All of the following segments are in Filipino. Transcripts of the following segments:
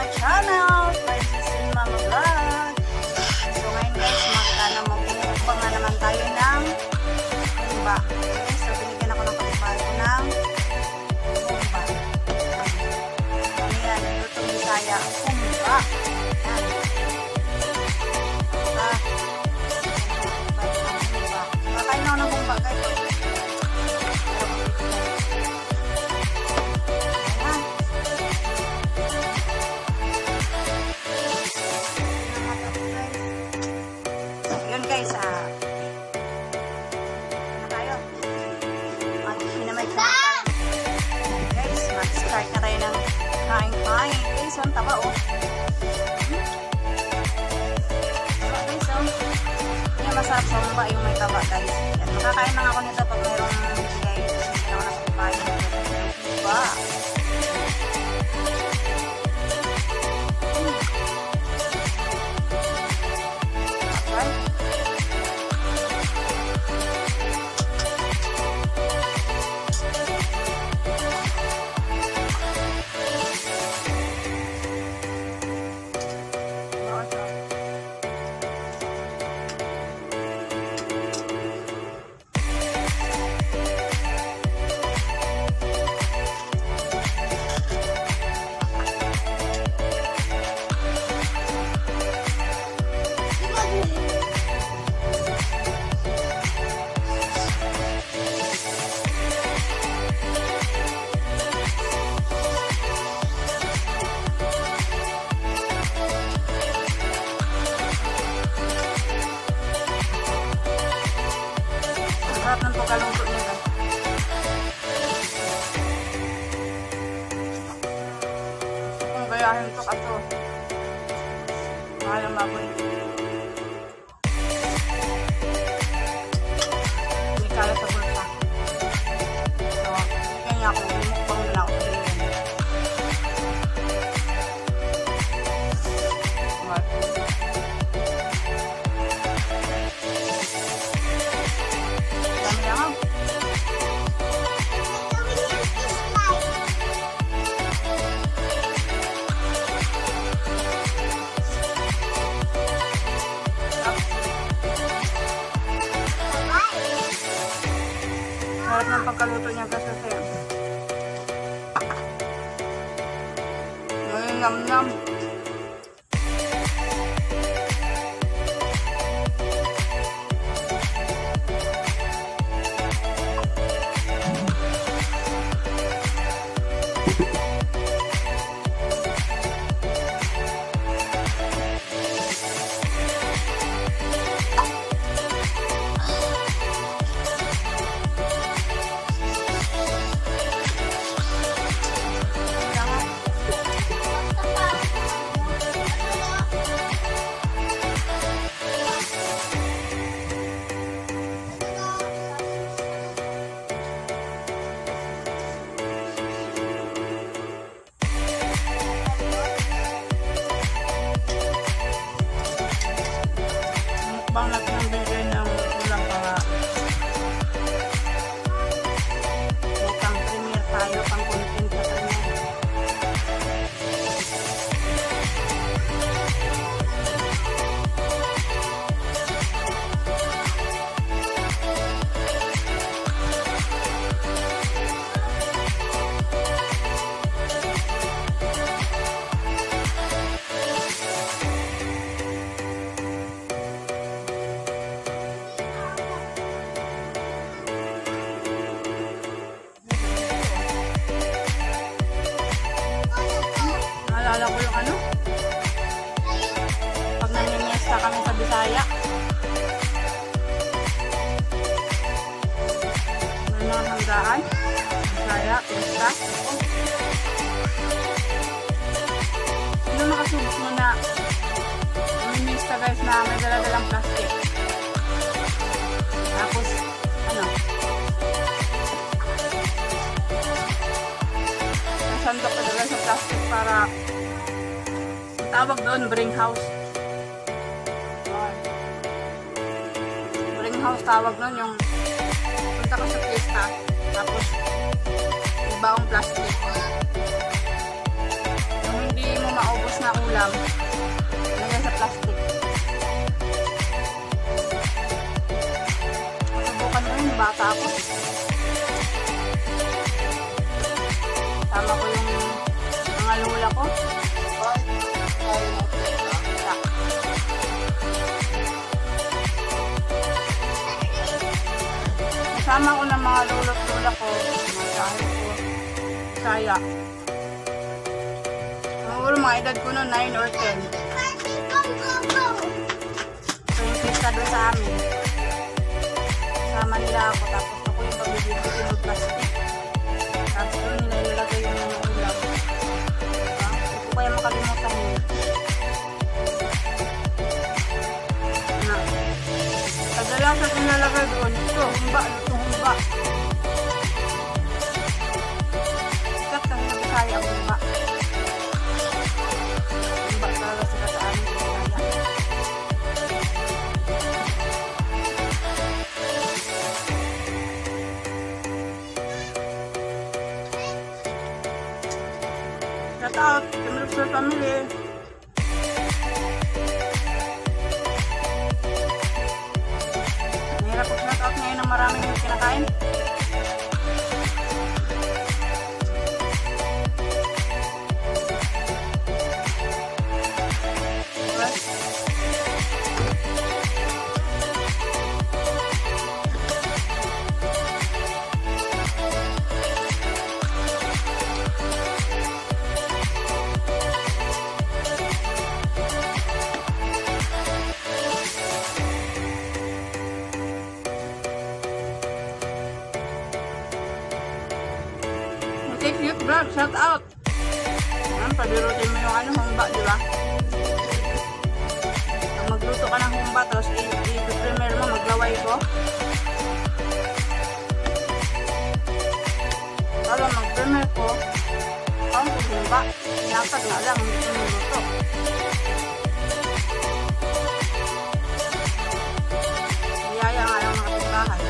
my channel, Princess and Mama Vlog. So ngayon guys, magmumukbang na naman tayo ng humba. Okay, so binigyan ako ng kapitbahay ko ng humba. Ano yan, lutong Bisaya, humba. Yan. Kakain ako ng humba guys. Start na tayo ng kain-kain. Guys, ang taba oh. Taba guys oh. Yung masarap sa humba yung may taba guys. Yan, makakain lang ako nito pag mayroong bigay. Hindi ako nakapagpain. Humba. Sarap ng pagkalungkot niya guys. Kung gayahin ito kaso mahal ang baboy. Hindi kaya sa bulsa. So, kanya ako mukbang na ako sa ganyan. Sarap ng pagkaluto niya kasi ngayon nam-nam. Mukbang natin ang bigay ng ulang para pang premier tayo, pang content sa kanya. Naalala ko yung ano? Pag naniniesta kami sa Bisaya. May mga handaan. Bisaya, Pista. Sino makasubok mo na naniniesta guys na may dala-dalang plastic? Tapos, ano? Nasandok ko talaga sa plastic para tawag doon, bring house. Bring house tawag doon yung punta ka sa pista tapos ibaong plastic. Yung hindi mo maubos bata ako. Tama ko yung mga lula ko. Kasama ko ng mga lulot-lula ko, mga sahay ko, saya. Siguro mga edad ko noon, 9 or 10. So yung pista doon sa amin. Kasama nila ako, tapos ako yung pabibig ko yung plastic. Tapos doon nila ilalagay yung mga ulam. Diba? Hindi ko kaya makalimutan yun. Na. Kadalasan nilalagay doon, ito, humba, humba. Sikat lang yung Bisaya, humba. Humba talaga sila sa amin, Bisaya. Shout out, Timlupsol family. Mahirap po shout out ngayon ng maraming kinakain. Take youth vlog, shout out. Pabirutin mo yung humba, di ba? Pag magluto ka ng humba, tapos i-prepare mo, maglaway ko. Para mag-prepare ko, ang humba, nakad nga lang, hindi ko niluto. Iyaya nga lang mga bahay.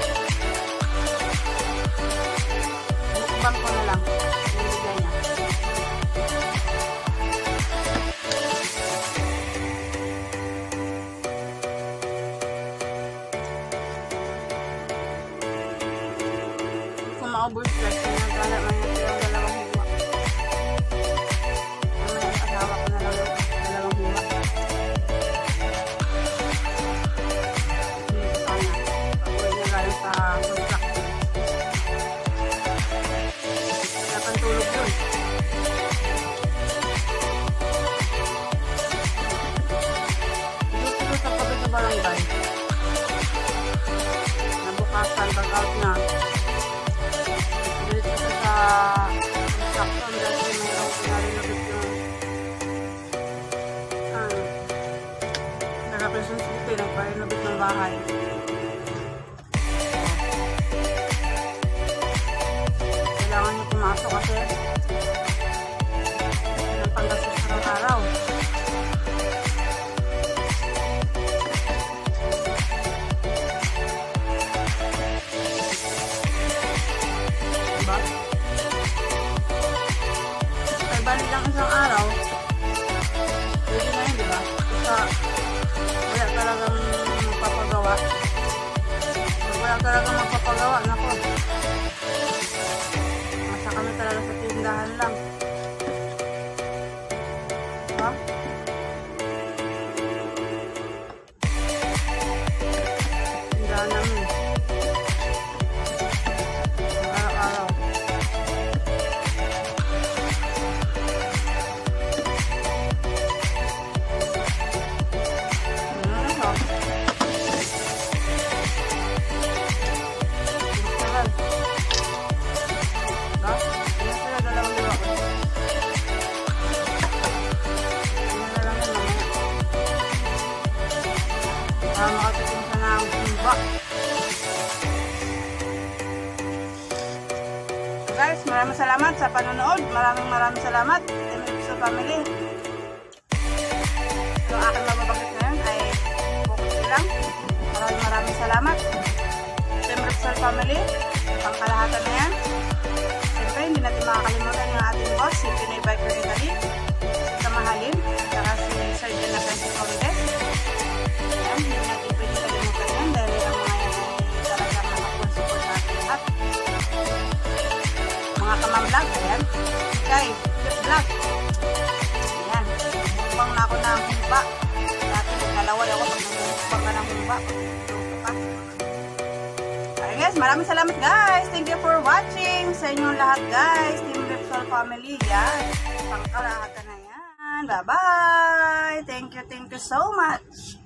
Mukbang ko na lang. Maubos lang kung nagkala man yung dalawang hiwa. Mamaya ang asawa ko na lang yung dalawang hiwa. Hindi ko sana. Pag-uwi niya galing sa construction. Wala kang tulog yun. Dito sa kapit sa barangay. Nabukasan, bag-out na. Construction dahil mayroong pinarinobit yung nag-Quezon City, nagparinobit ng bahay. Kailangan nyo pumasok kasi ng panggastos sa araw. Bali lang isang araw, pwede na yun, diba? Wala talagang magpapagawa. Pag wala talagang magpapagawa, nako. Masa kami talaga sa tindahan lang. Diba? Tindahan namin. Araw-araw. Makatikim ka ng humba. Guys, maraming salamat sa panonood. Maraming salamat. Timlupsol family. Yung aking mababanggit ngayon ay focus lang. Maraming salamat. Timlupsol family. Pangkalahatan na yan. Siyempre, hindi natin makakalimutan yung ating boss, si Pinoy Biker Italy. Si Kamahalin. At saka si Sir Jonathan Condes. Ayan, hindi natin pwede kalimutan yan dahil ang mga yan ay talagang nakapon support vlog. Ayan. Mukbang na ako ng humba. Dati naglalaway ako pag nagmukbang ka ng humba. Alright guys, maraming salamat guys. Thank you for watching. Sa inyong lahat guys. Team Repsol Family. Yan. Pangkalahatan na yan. Bye-bye. Thank you so much.